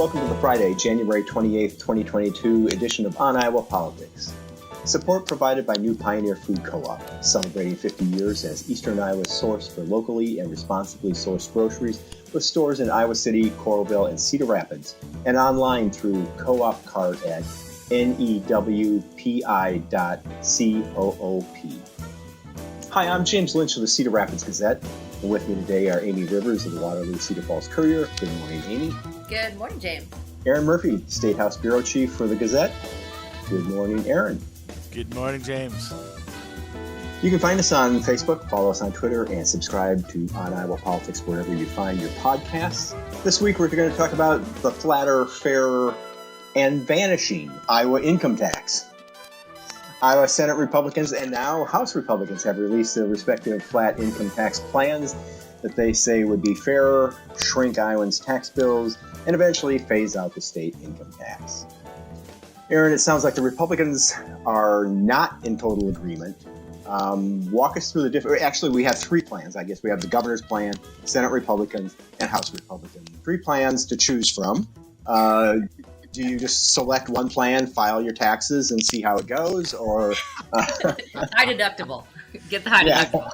welcome to the Friday, January 28th, 2022 edition of On Iowa Politics. Support provided by New Pioneer Food Co-op, celebrating 50 years as Eastern Iowa's source for locally and responsibly sourced groceries, with stores in Iowa City, Coralville, and Cedar Rapids, and online through Co-op Cart at newpi.coop. Hi, I'm James Lynch of the Cedar Rapids Gazette, and with me today are Amie Rivers of the Waterloo Cedar-Falls Courier. Good morning, Amie. Good morning, James. Erin Murphy, State House Bureau Chief for the Gazette. Good morning, Erin. Good morning, James. You can find us on Facebook, follow us on Twitter, and subscribe to On Iowa Politics wherever you find your podcasts. This week, we're going to talk about the flatter, fairer, and vanishing Iowa income tax. Iowa Senate Republicans and now House Republicans have released their respective flat income tax plans that they say would be fairer, shrink Iowans' tax bills, and eventually phase out the state income tax. Erin, it sounds like the Republicans are not in total agreement. Walk us through the different. Actually, we have three plans, I guess. We have the governor's plan, Senate Republicans, and House Republicans. Three plans to choose from. Do you just select one plan, file your taxes, and see how it goes, or high deductible? Get the high deductible.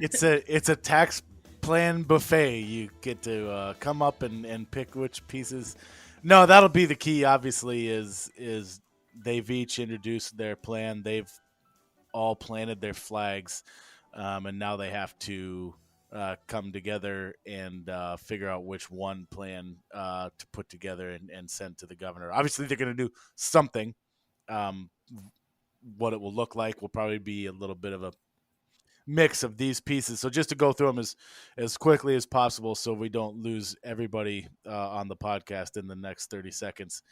It's a tax plan buffet. You get to come up and pick which pieces. No, that'll be the key. Obviously, is they've each introduced their plan. They've all planted their flags, and now they have to come together and figure out which one plan to put together and send to the governor. Obviously, they're going to do something. What it will look like will probably be a little bit of a mix of these pieces. So just to go through them as quickly as possible so we don't lose everybody on the podcast in the next 30 seconds.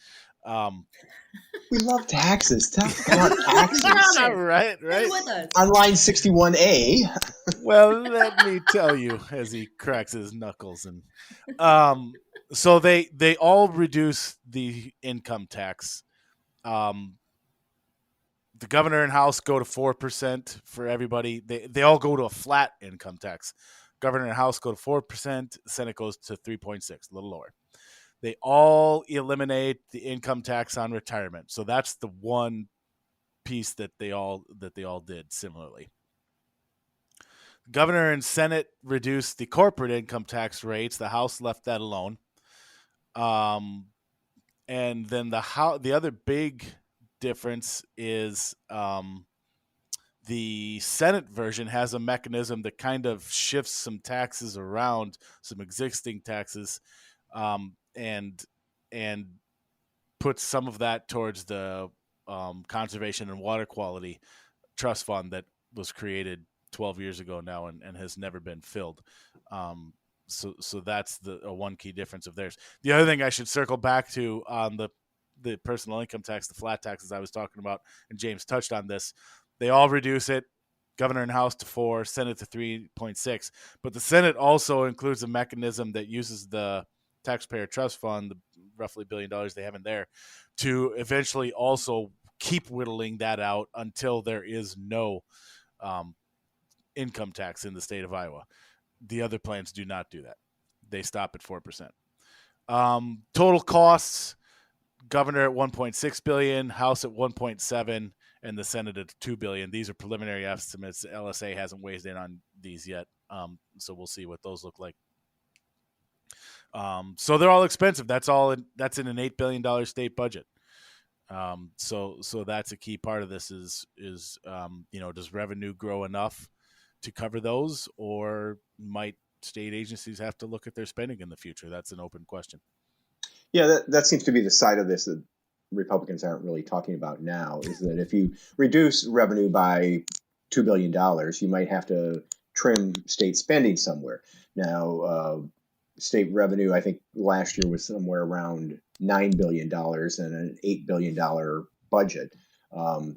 We love taxes. Talk about taxes. Right. With us. On line 61A. Well, let me tell you, as he cracks his knuckles, and so they all reduce the income tax. The governor and House go to 4% for everybody. They all go to a flat income tax. Governor and House go to 4%. Senate goes to 3.6, a little lower. They all eliminate the income tax on retirement. So that's the one piece that they all did similarly. Governor and Senate reduced the corporate income tax rates. The House left that alone. And then the other big difference is the Senate version has a mechanism that kind of shifts some taxes around, some existing taxes, and puts some of that towards the Conservation and Water Quality Trust Fund that was created 12 years ago now and has never been filled. So that's the one key difference of theirs. The other thing I should circle back to on the personal income tax, the flat taxes I was talking about, and James touched on this, they all reduce it, governor and House to 4, Senate to 3.6. But the Senate also includes a mechanism that uses the taxpayer trust fund, the roughly $1 billion they have in there, to eventually also keep whittling that out until there is no income tax in the state of Iowa. The other plans do not do that. They stop at 4%. Total costs, governor at $1.6 billion, House at $1.7, and the Senate at $2 billion. These are preliminary estimates. LSA hasn't weighed in on these yet, so we'll see what those look like. So they're all expensive. That's in an $8 billion state budget. So that's a key part of this is does revenue grow enough to cover those, or might state agencies have to look at their spending in the future? That's an open question. Yeah, that seems to be the side of this that Republicans aren't really talking about now, is that if you reduce revenue by $2 billion, you might have to trim state spending somewhere. Now, state revenue, I think last year was somewhere around $9 billion and an $8 billion budget.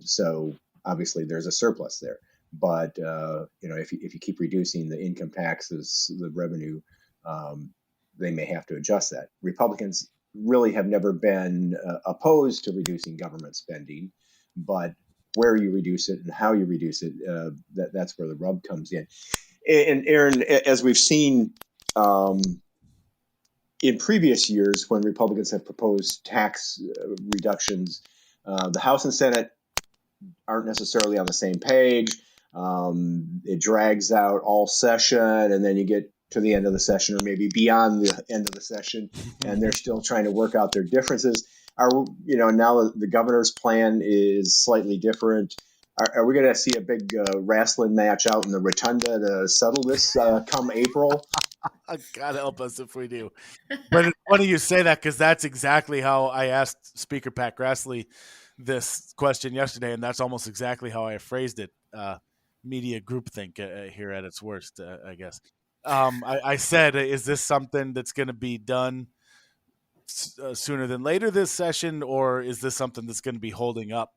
So obviously there's a surplus there. But if you keep reducing the income taxes, the revenue, they may have to adjust that. Republicans really have never been opposed to reducing government spending, but where you reduce it and how you reduce it, that's where the rub comes in. And Erin, as we've seen in previous years, when Republicans have proposed tax reductions, the House and Senate aren't necessarily on the same page. It drags out all session, and then you get to the end of the session, or maybe beyond the end of the session, and they're still trying to work out their differences. Now the governor's plan is slightly different. Are we going to see a big wrestling match out in the rotunda to settle this come April? God help us if we do. But it's funny you say that, because that's exactly how I asked Speaker Pat Grassley this question yesterday, and that's almost exactly how I phrased it. Media groupthink here at its worst, I guess. I said, is this something that's going to be done sooner than later this session, or is this something that's going to be holding up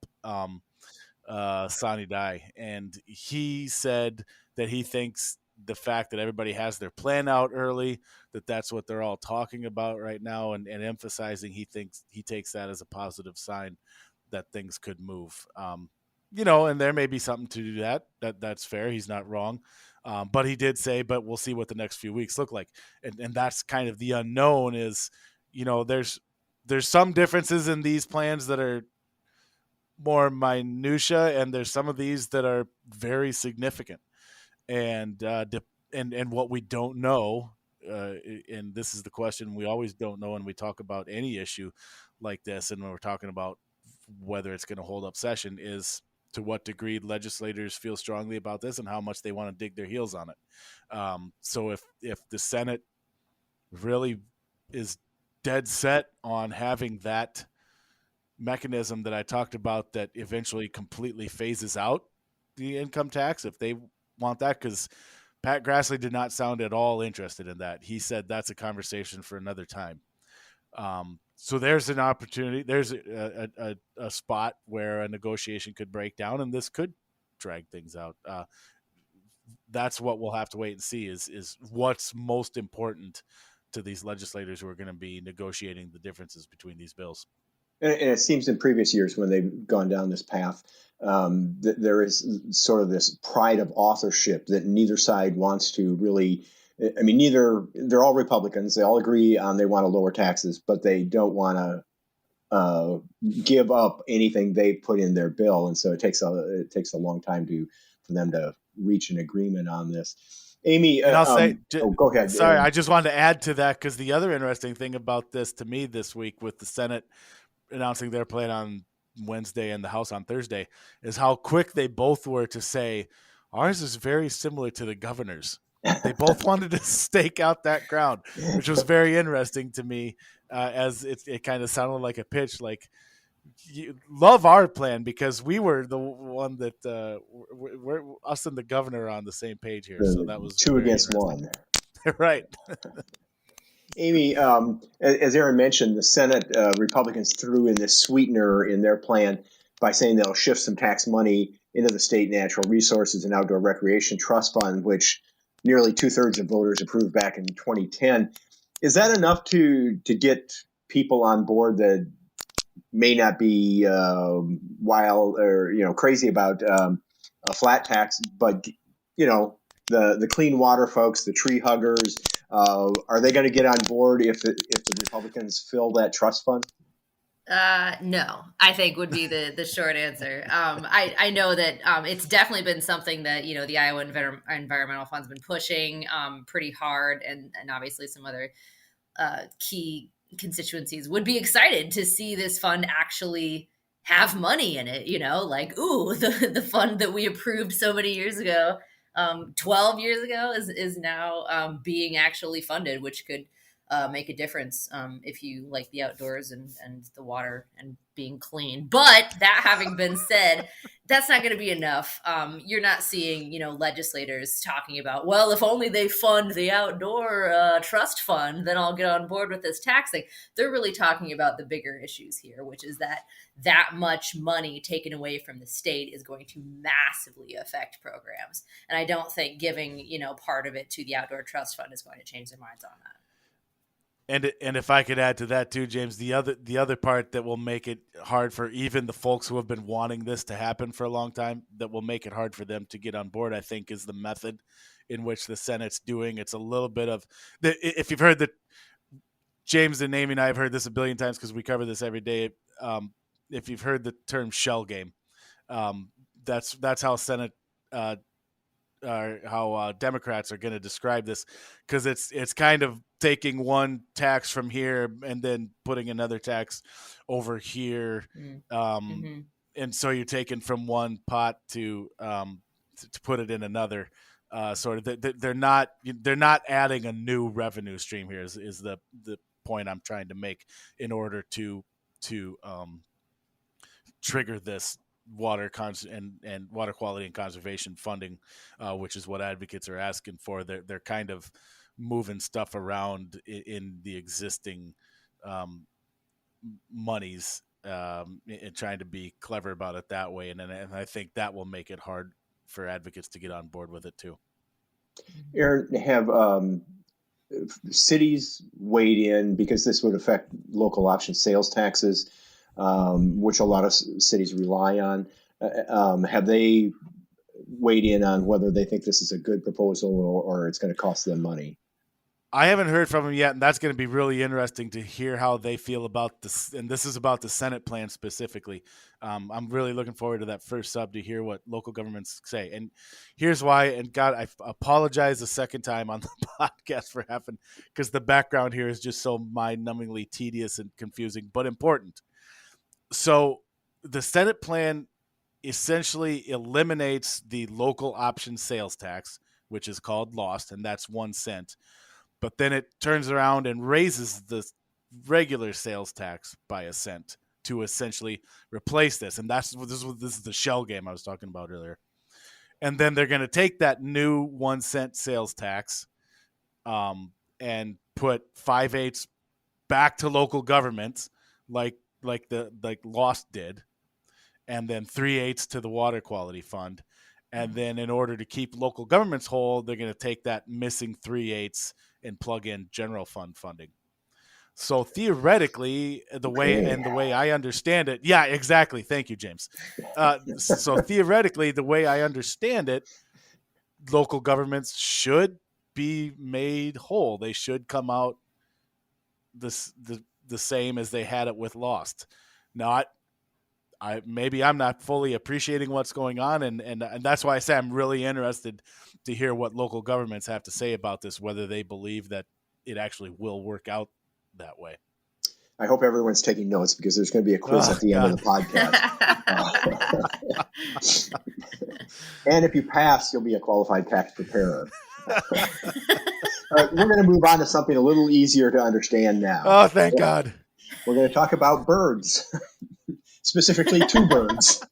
Sonny Dye? And he said that he thinks the fact that everybody has their plan out early, that's what they're all talking about right now, and emphasizing he takes that as a positive sign that things could move. And there may be something to do that's fair. He's not wrong. But he did say, but we'll see what the next few weeks look like. And that's kind of the unknown is, there's some differences in these plans that are more minutia, and there's some of these that are very significant. And what we don't know, and this is the question we always don't know when we talk about any issue like this, and when we're talking about whether it's going to hold up session, is to what degree legislators feel strongly about this and how much they want to dig their heels on it. So if the Senate really is dead set on having that mechanism that I talked about that eventually completely phases out the income tax, if they want that, because Pat Grassley did not sound at all interested in that. He said that's a conversation for another time. So there's an opportunity. There's a spot where a negotiation could break down, and this could drag things out. That's what we'll have to wait and see is what's most important to these legislators who are going to be negotiating the differences between these bills. And it seems in previous years when they've gone down this path, there is sort of this pride of authorship that neither side wants to really. I mean, they're all Republicans. They all agree on they want to lower taxes, but they don't want to give up anything they put in their bill. And so it takes a long time for them to reach an agreement on this. Amie, and I'll say, go ahead. Sorry, Erin. I just wanted to add to that, because the other interesting thing about this to me this week, with the Senate announcing their plan on Wednesday and the House on Thursday, is how quick they both were to say ours is very similar to the governor's. They both wanted to stake out that ground, which was very interesting to me, as it kind of sounded like a pitch, like, you love our plan because we were the one that we're us and the governor are on the same page here. So that was two against one. Right. Amie, as Erin mentioned, the Senate Republicans threw in this sweetener in their plan by saying they'll shift some tax money into the state natural resources and outdoor recreation trust fund, which nearly 2/3 of voters approved back in 2010. Is that enough to get people on board that may not be wild or crazy about a flat tax, but the clean water folks, the tree huggers, are they going to get on board if the Republicans fill that trust fund? No, I think would be the short answer. I know that it's definitely been something that the Iowa Environmental Fund's been pushing pretty hard, and obviously some other key constituencies would be excited to see this fund actually have money in it. Like, ooh, the fund that we approved so many years ago, 12 years ago, is now being actually funded, which could make a difference if you like the outdoors and the water and being clean. But that having been said, that's not going to be enough. You're not seeing, legislators talking about, well, if only they fund the outdoor trust fund, then I'll get on board with this tax thing. They're really talking about the bigger issues here, which is that much money taken away from the state is going to massively affect programs. And I don't think giving, part of it to the outdoor trust fund is going to change their minds on that. And if I could add to that too, James, the other part that will make it hard for even the folks who have been wanting this to happen for a long time, that will make it hard for them to get on board, I think, is the method in which the Senate's doing. It's a little bit of, if you've heard that James and Amie and I have heard this a billion times because we cover this every day. If you've heard the term shell game, that's how Senate how Democrats are going to describe this, because it's kind of taking one tax from here and then putting another tax over here, and so you're taking from one pot to put it in another. Sort of, they're not adding a new revenue stream here. Is the point I'm trying to make in order to trigger this water and water quality and conservation funding, which is what advocates are asking for. They're kind of moving stuff around in the existing monies, and trying to be clever about it that way. And I think that will make it hard for advocates to get on board with it too. Erin, have cities weighed in, because this would affect local option sales taxes, which a lot of cities rely on? Have they weighed in on whether they think this is a good proposal or it's going to cost them money? I haven't heard from them yet, and that's going to be really interesting to hear how they feel about this. And this is about the Senate plan specifically. I'm really looking forward to that first sub to hear what local governments say. And here's why. And God, I apologize a second time on the podcast for having, because the background here is just so mind-numbingly tedious and confusing, but important. So the Senate plan essentially eliminates the local option sales tax, which is called lost, and that's 1 cent. But then it turns around and raises the regular sales tax by 1 cent to essentially replace this. And this is the shell game I was talking about earlier. And then they're going to take that new 1 cent sales tax and put 5/8 back to local governments, like Lost did, and then 3/8 to the Water Quality Fund. And then in order to keep local governments whole, they're going to take that missing 3/8 and plug in general fund funding. So theoretically, the way I understand it, yeah, exactly. Thank you, James. So theoretically, the way I understand it, local governments should be made whole. They should come out the same as they had it with Lost. Now, maybe I'm not fully appreciating what's going on, and that's why I say I'm really interested to hear what local governments have to say about this, whether they believe that it actually will work out that way. I hope everyone's taking notes, because there's going to be a quiz at the end of the podcast. And if you pass, you'll be a qualified tax preparer. All right, we're going to move on to something a little easier to understand now. Oh, thank God. We're going to talk about birds. Specifically, 2 birds.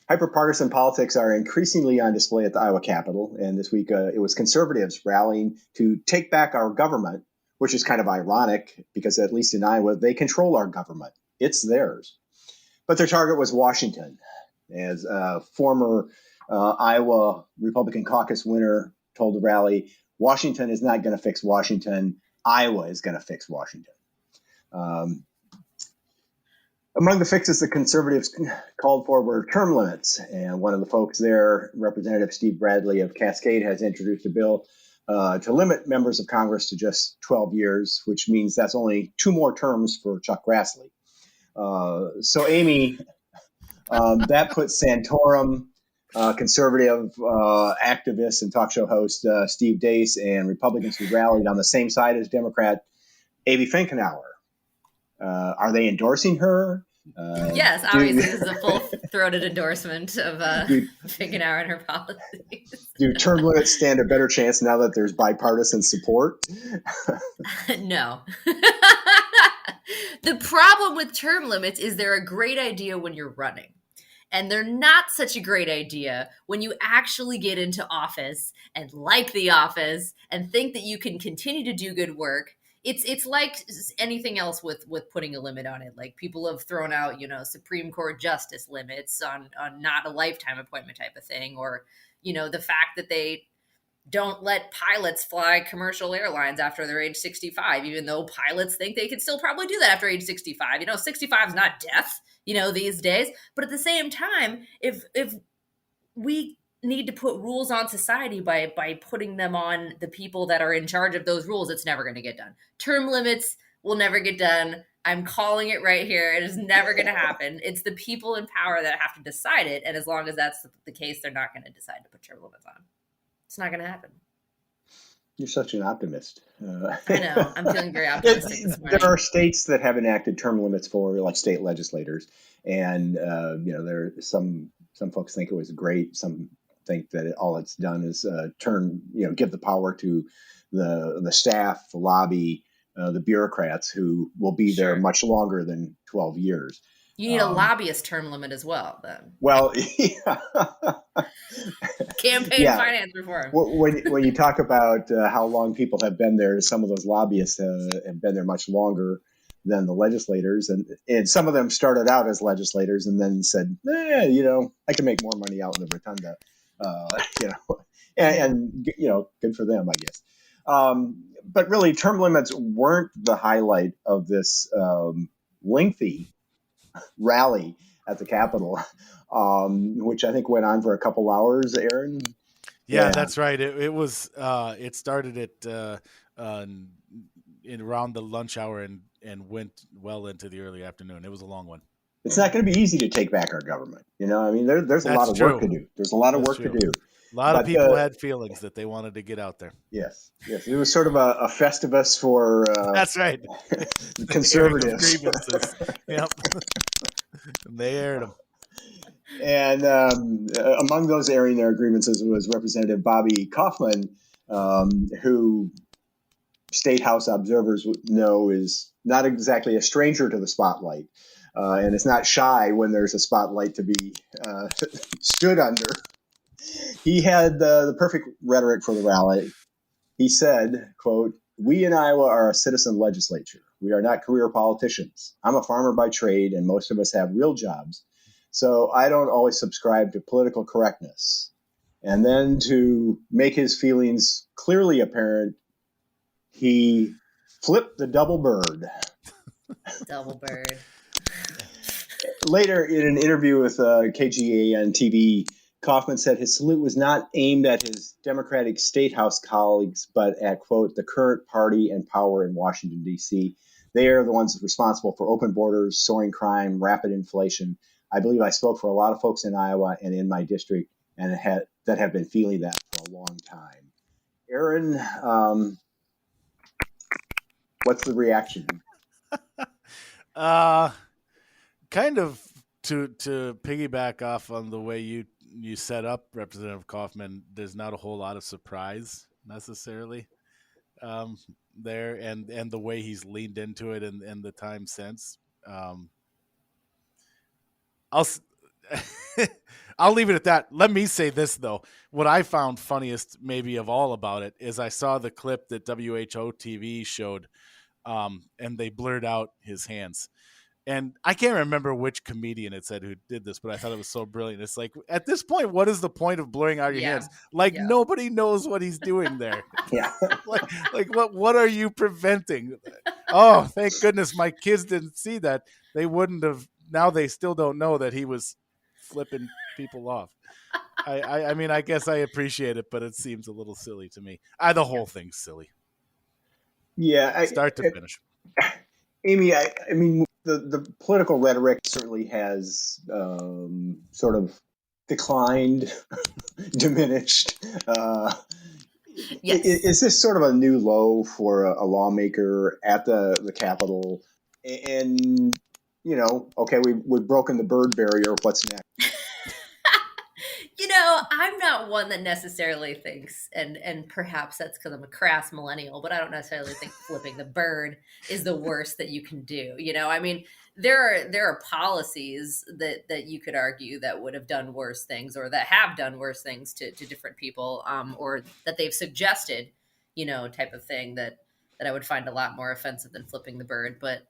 Hyperpartisan politics are increasingly on display at the Iowa Capitol, and this week it was conservatives rallying to take back our government, which is kind of ironic because, at least in Iowa, they control our government. It's theirs. But their target was Washington. As former Iowa Republican caucus winner told the rally, Washington is not going to fix Washington. Iowa is going to fix Washington. Among the fixes the conservatives called for were term limits. And one of the folks there, Representative Steve Bradley of Cascade, has introduced a bill to limit members of Congress to just 12 years, which means that's only 2 more terms for Chuck Grassley. So, Amie, that puts Santorum, conservative activist and talk show host Steve Deace, and Republicans who rallied on the same side as Democrat Abby Finkenauer. Are they endorsing her? Yes, obviously this is a full-throated endorsement of Finkenauer and her policies. Do term limits stand a better chance now that there's bipartisan support? No. The problem with term limits is they're a great idea when you're running. And they're not such a great idea when you actually get into office and like the office and think that you can continue to do good work. It's like anything else with putting a limit on it. Like, people have thrown out, Supreme Court justice limits on not a lifetime appointment type of thing, or, the fact that they don't let pilots fly commercial airlines after they're age 65, even though pilots think they can still probably do that after age 65. 65 is not death, these days. But at the same time, if we need to put rules on society by putting them on the people that are in charge of those rules, it's never going to get done. Term limits will never get done. I'm calling it right here. It is never going to happen. It's the people in power that have to decide it. And as long as that's the case, they're not going to decide to put term limits on. It's not going to happen. You're such an optimist. I know. I'm feeling very optimistic this morning. There are states that have enacted term limits for, like, state legislators, and there are some folks think it was great. Some think that all it's done is give the power to the staff, the lobby, the bureaucrats who will be there much longer than 12 years. You need a lobbyist term limit as well, then. Well, yeah. Campaign finance reform. When you talk about how long people have been there, some of those lobbyists have been there much longer than the legislators, and some of them started out as legislators and then said, I can make more money out in the rotunda, and good for them, I guess. But really, term limits weren't the highlight of this lengthy rally at the Capitol, which I think went on for a couple hours, Erin. Yeah, that's right. It was. It started at around the lunch hour and went well into the early afternoon. It was a long one. It's not going to be easy to take back our government. There's a lot of work to do. There's a lot of work to do. A lot of people had feelings that they wanted to get out there. Yes. It was sort of a festivus for that's right. conservatives. Yep. And they aired them. And among those airing their grievances was Representative Bobby Kaufman, who State House observers know is not exactly a stranger to the spotlight, and is not shy when there's a spotlight to be stood under. He had the perfect rhetoric for the rally. He said, quote, "We in Iowa are a citizen legislature. We are not career politicians. I'm a farmer by trade, and most of us have real jobs. So I don't always subscribe to political correctness." And then, to make his feelings clearly apparent, he flipped the double bird. Double bird. Later, in an interview with KGAN TV, Kaufman said his salute was not aimed at his Democratic State House colleagues, but at, quote, the current party and power in Washington, D.C. They are the ones responsible for open borders, soaring crime, rapid inflation. I believe I spoke for a lot of folks in Iowa and in my district and that have been feeling that for a long time. Erin, what's the reaction? Kind of to piggyback off on the way you set up Representative Kaufman, there's not a whole lot of surprise necessarily there, and the way he's leaned into it and the time since. I'll leave it at that. Let me say this, though. What I found funniest maybe of all about it is I saw the clip that WHO TV showed, and they blurred out his hands. And I can't remember which comedian it said who did this, but I thought it was so brilliant. It's like, at this point, what is the point of blurring out your hands? Nobody knows what he's doing there. Yeah. like what are you preventing? Oh, thank goodness my kids didn't see that. They wouldn't have. Now they still don't know that he was flipping people off. I mean, I guess I appreciate it, but it seems a little silly to me. The whole thing's silly. Yeah. Start to finish. Amie, I mean, the political rhetoric certainly has sort of declined, diminished. Yes. Is this sort of a new low for a lawmaker at the Capitol? And, okay, we've broken the bird barrier. What's next? I'm not one that necessarily thinks, and perhaps that's because I'm a crass millennial, but I don't necessarily think flipping the bird is the worst that you can do. I mean, there are policies that you could argue that would have done worse things, or that have done worse things to different people, or that they've suggested, type of thing that I would find a lot more offensive than flipping the bird. But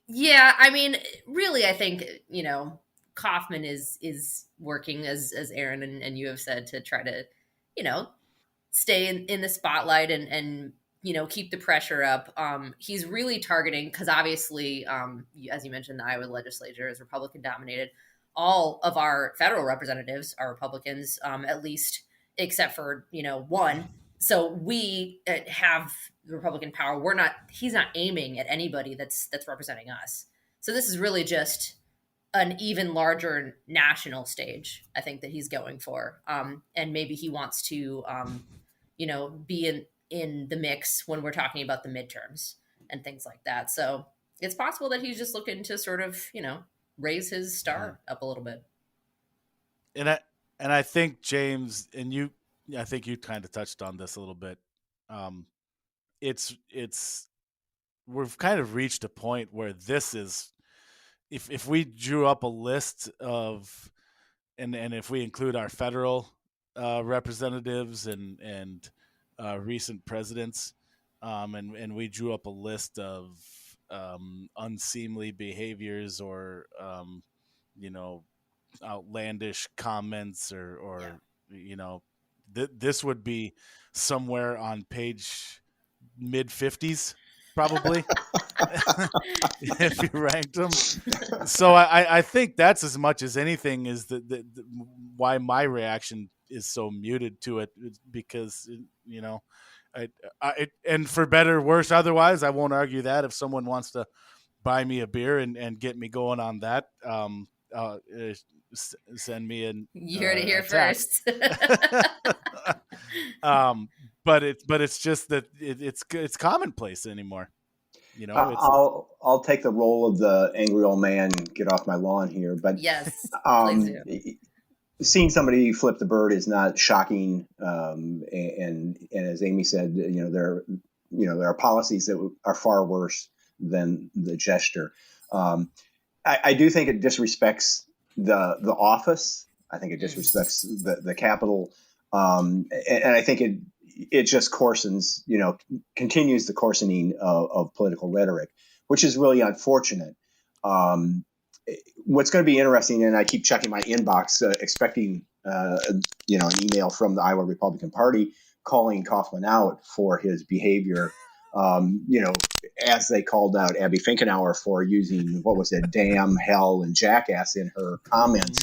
yeah, I mean, really, I think, Kaufman is working, as Erin and you have said, to try to, stay in the spotlight and keep the pressure up. He's really targeting, because obviously, as you mentioned, the Iowa legislature is Republican dominated. all of our federal representatives are Republicans, at least except for, one. So we have Republican power. He's not aiming at anybody that's representing us. So this is really just an even larger national stage, I think, that he's going for. And maybe he wants to, be in the mix when we're talking about the midterms and things like that. So it's possible that he's just looking to sort of, raise his star up a little bit. And I think, James, and I think you kind of touched on this a little bit. We've kind of reached a point where this is, if we drew up a list of, and if we include our federal representatives and recent presidents, and we drew up a list of unseemly behaviors or outlandish comments or this would be somewhere on page mid 50s probably if you ranked them. So I think that's as much as anything is the why my reaction is so muted to it, because and for better or worse, otherwise I won't argue that. If someone wants to buy me a beer and get me going on that, send me an you heard it here first. But it's just that it's commonplace anymore. I'll take the role of the angry old man and get off my lawn here. But yes, please do. Seeing somebody flip the bird is not shocking. And as Amie said, there are policies that are far worse than the gesture. I do think it disrespects the office. I think it disrespects the Capitol. And I think it just coarsens, continues the coarsening of political rhetoric, which is really unfortunate. What's going to be interesting, and I keep checking my inbox, expecting, an email from the Iowa Republican Party calling Kaufman out for his behavior, as they called out Abby Finkenauer for using, what was it, damn, hell, and jackass in her comments.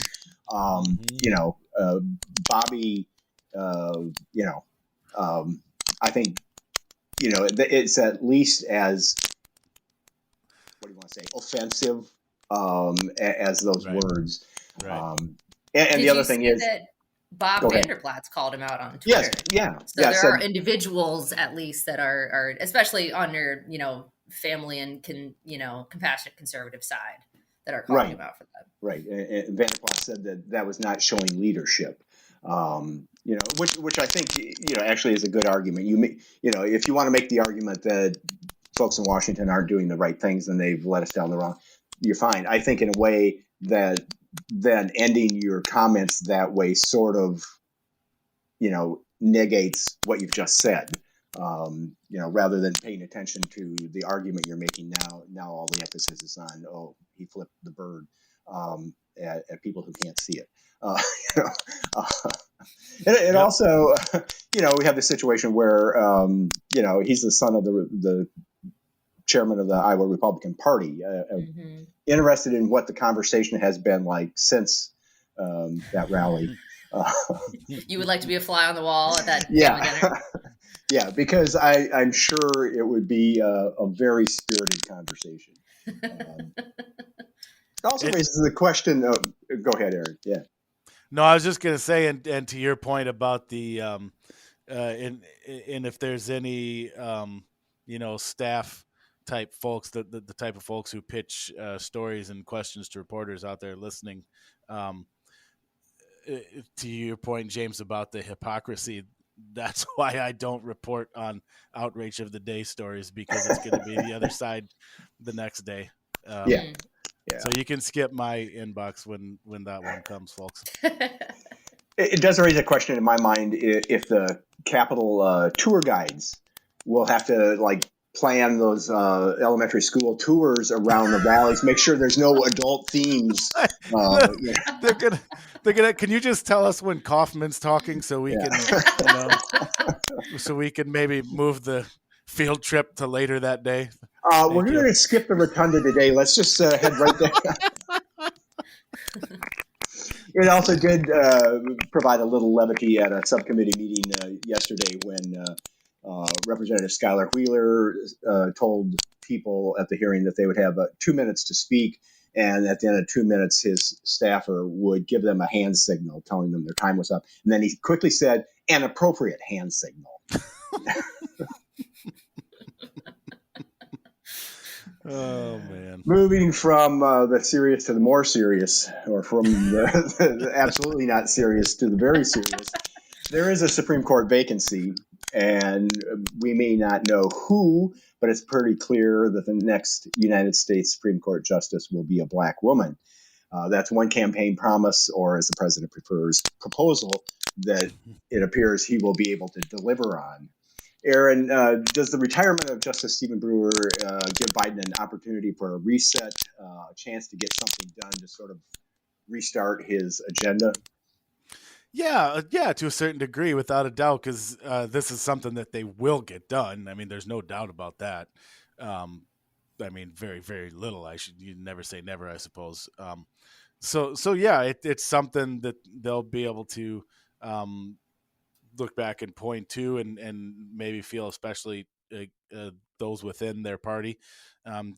Bobby, I think, it's at least as, what do you want to say, offensive as those words. Right. And the other thing is that Bob Vanderplaats called him out on Twitter. Yes, So there are individuals, at least, that are especially on your, family and compassionate conservative side, that are calling him out for that. Right. And Vanderplaats said that was not showing leadership. Which I think, actually is a good argument. If you want to make the argument that folks in Washington aren't doing the right things and they've let us down the wrong, you're fine. I think in a way that then ending your comments that way sort of, negates what you've just said. Rather than paying attention to the argument you're making now all the emphasis is on, he flipped the bird at people who can't see it. And also, we have the situation where, he's the son of the chairman of the Iowa Republican Party. Interested in what the conversation has been like since that rally. You would like to be a fly on the wall at that family dinner? Yeah, because I'm sure it would be a very spirited conversation. It also raises the question of, go ahead, Erin. Yeah. No, I was just going to say, and to your point about the, and if there's any, staff type folks, the type of folks who pitch stories and questions to reporters out there listening, to your point, James, about the hypocrisy, that's why I don't report on outrage of the day stories, because it's going to be the other side the next day. Yeah. So you can skip my inbox when that one comes, folks. It does raise a question in my mind if the Capitol tour guides will have to plan those elementary school tours around the valleys, make sure there's no adult themes. They're gonna. Can you just tell us when Kaufman's talking so we can, so we can maybe move the field trip to later that day? We're going to skip the rotunda today. Let's just head right there. It also did provide a little levity at a subcommittee meeting yesterday when Representative Skylar Wheeler told people at the hearing that they would have 2 minutes to speak. And at the end of 2 minutes, his staffer would give them a hand signal telling them their time was up. And then he quickly said, an appropriate hand signal. Oh, man. Moving from the serious to the more serious, or from the absolutely not serious to the very serious, there is a Supreme Court vacancy, and we may not know who, but it's pretty clear that the next United States Supreme Court justice will be a Black woman. That's one campaign promise, or as the president prefers, proposal that it appears he will be able to deliver on. Erin, does the retirement of Justice Stephen Brewer give Biden an opportunity for a reset, a chance to get something done to sort of restart his agenda? Yeah, to a certain degree, without a doubt, because this is something that they will get done. I mean, there's no doubt about that. I mean, very, very little. You never say never, I suppose. So yeah, it's something that they'll be able to look back and point to, and maybe feel, especially those within their party,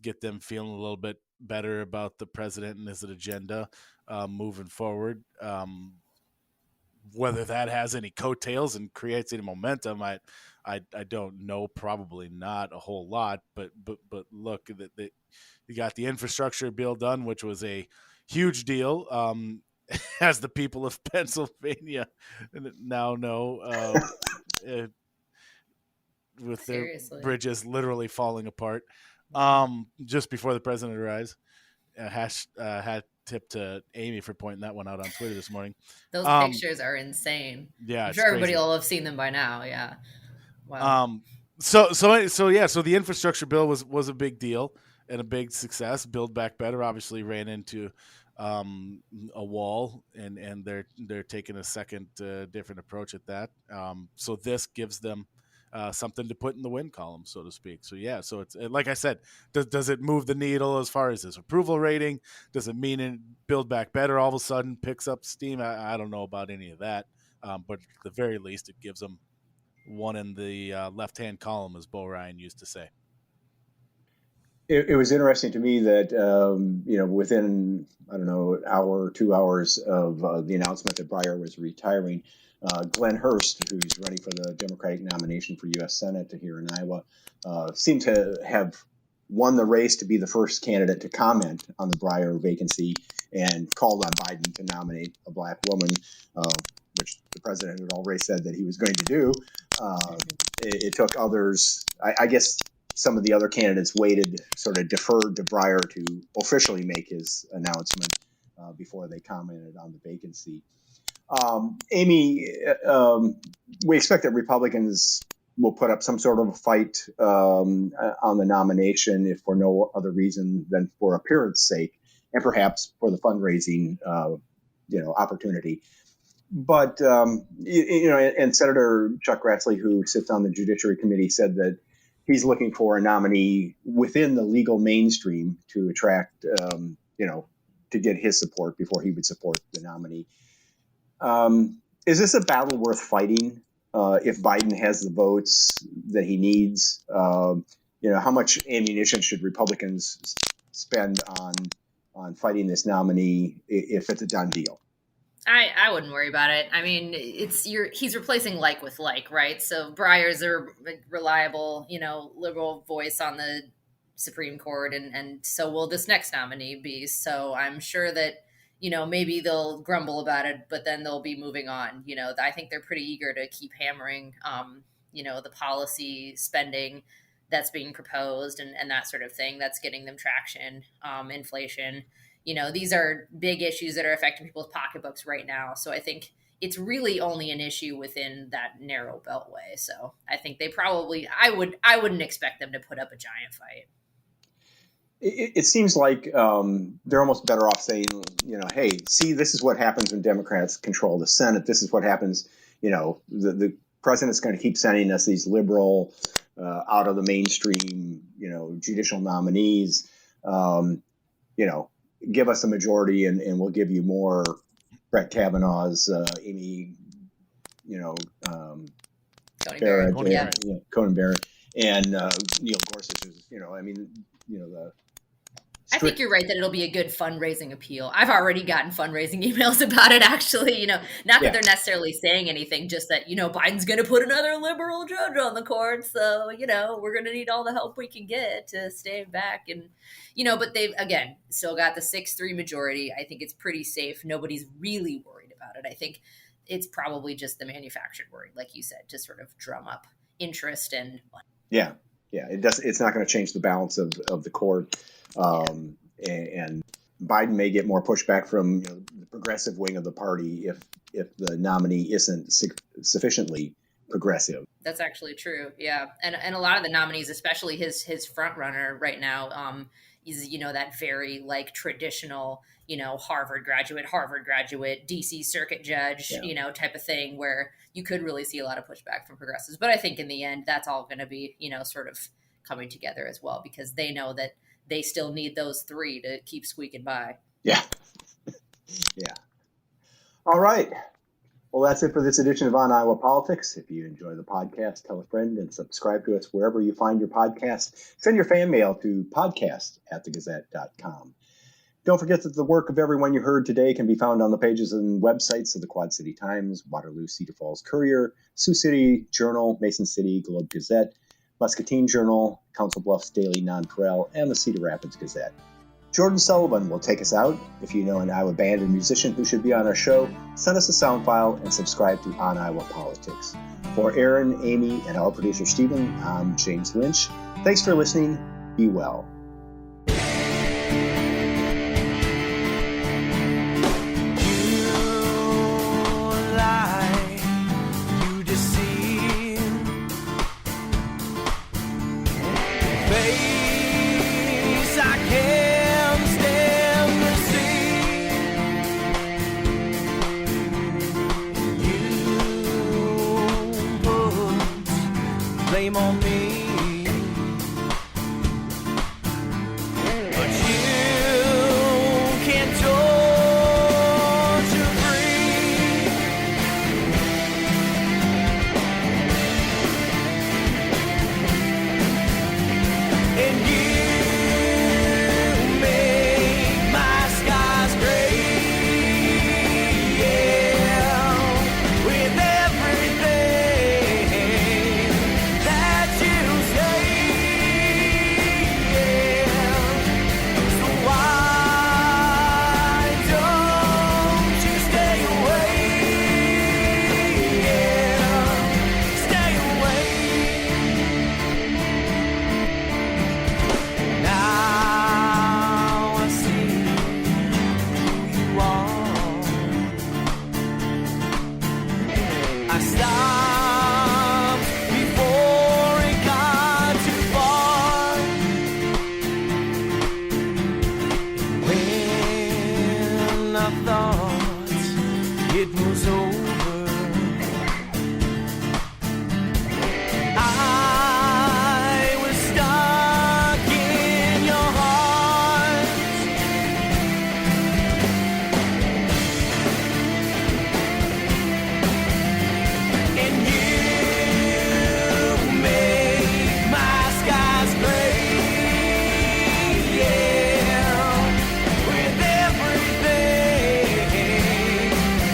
get them feeling a little bit better about the president and his agenda moving forward. Whether that has any coattails and creates any momentum, I don't know. Probably not a whole lot. But look, that you got the infrastructure bill done, which was a huge deal. As the people of Pennsylvania now know, with their bridges literally falling apart just before the president arrives. Hat tip to Amie for pointing that one out on Twitter this morning. Those pictures are insane. Yeah, I'm sure everybody will have seen them by now. Yeah. Wow. So the infrastructure bill was a big deal and a big success. Build Back Better obviously ran into a wall, and they're taking a second different approach at that. So this gives them something to put in the win column, so to speak. So yeah, so it's like I said, does it move the needle as far as his approval rating? Does it mean Build Back Better all of a sudden picks up steam? I don't know about any of that, but at the very least, it gives them one in the left-hand column, as Bo Ryan used to say. It was interesting to me that, within, an hour or 2 hours of the announcement that Breyer was retiring, Glenn Hurst, who's running for the Democratic nomination for U.S. Senate here in Iowa, seemed to have won the race to be the first candidate to comment on the Breyer vacancy and called on Biden to nominate a Black woman, which the president had already said that he was going to do. It took others, I guess some of the other candidates waited, sort of deferred to Breyer to officially make his announcement before they commented on the vacancy. Amie, we expect that Republicans will put up some sort of a fight on the nomination, if for no other reason than for appearance sake, and perhaps for the fundraising, opportunity. But and Senator Chuck Grassley, who sits on the Judiciary Committee, said that he's looking for a nominee within the legal mainstream to attract, to get his support before he would support the nominee. Is this a battle worth fighting if Biden has the votes that he needs? How much ammunition should Republicans spend on fighting this nominee if it's a done deal? I wouldn't worry about it. I mean, he's replacing like with like, right? So Breyer's a reliable, liberal voice on the Supreme Court, and so will this next nominee be. So I'm sure that, maybe they'll grumble about it, but then they'll be moving on. I think they're pretty eager to keep hammering, the policy spending that's being proposed and that sort of thing that's getting them traction, inflation. These are big issues that are affecting people's pocketbooks right now. So I think it's really only an issue within that narrow beltway. So I think they probably, I wouldn't expect them to put up a giant fight. It seems like they're almost better off saying, hey, see, this is what happens when Democrats control the Senate. This is what happens. The president's going to keep sending us these liberal, out of the mainstream, judicial nominees. Give us a majority and we'll give you more Brett Kavanaugh's Amy, Tony Barrett, Barrett, Conan Barrett, and Neil Gorsuch's. The. I think you're right that it'll be a good fundraising appeal. I've already gotten fundraising emails about it, actually. Not that they're necessarily saying anything, just that, Biden's going to put another liberal judge on the court. So, we're going to need all the help we can get to stay back. And, but they've, again, still got the 6-3 majority. I think it's pretty safe. Nobody's really worried about it. I think it's probably just the manufactured worry, like you said, to sort of drum up interest and money. Yeah. It's not going to change the balance of the court. And Biden may get more pushback from the progressive wing of the party if the nominee isn't sufficiently progressive. That's actually true. Yeah. And a lot of the nominees, especially his front runner right now, is, that very traditional, Harvard graduate, DC circuit judge, type of thing where you could really see a lot of pushback from progressives. But I think in the end, that's all going to be, sort of coming together as well, because they know that they still need those three to keep squeaking by. Yeah. Yeah. All right. Well, that's it for this edition of On Iowa Politics. If you enjoy the podcast, tell a friend and subscribe to us wherever you find your podcast. Send your fan mail to podcast@thegazette.com. Don't forget that the work of everyone you heard today can be found on the pages and websites of the Quad City Times, Waterloo Cedar-Falls Courier, Sioux City Journal, Mason City Globe Gazette, Muscatine Journal, Council Bluffs Daily Non-Pareil, and the Cedar Rapids Gazette. Jordan Sullivan will take us out. If you know an Iowa band and musician who should be on our show, send us a sound file and subscribe to On Iowa Politics. For Erin, Amie, and our producer Stephen, I'm James Lynch. Thanks for listening. Be well. Blame on me.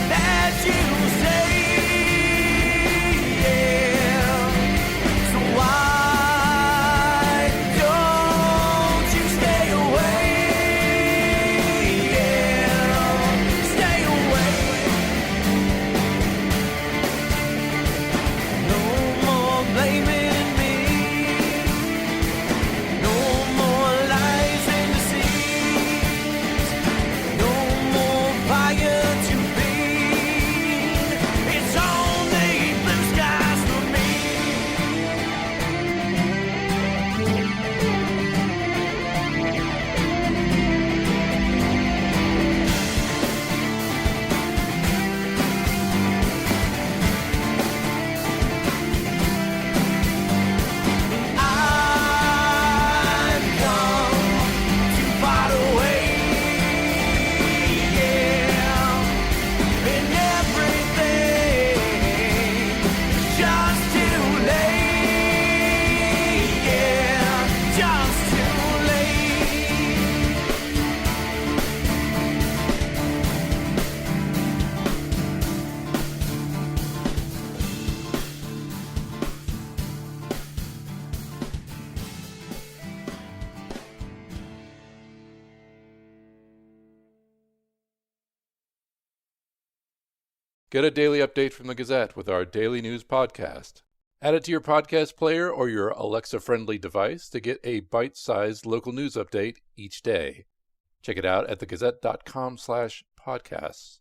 That you Get a daily update from the Gazette with our daily news podcast. Add it to your podcast player or your Alexa-friendly device to get a bite-sized local news update each day. Check it out at thegazette.com/podcasts.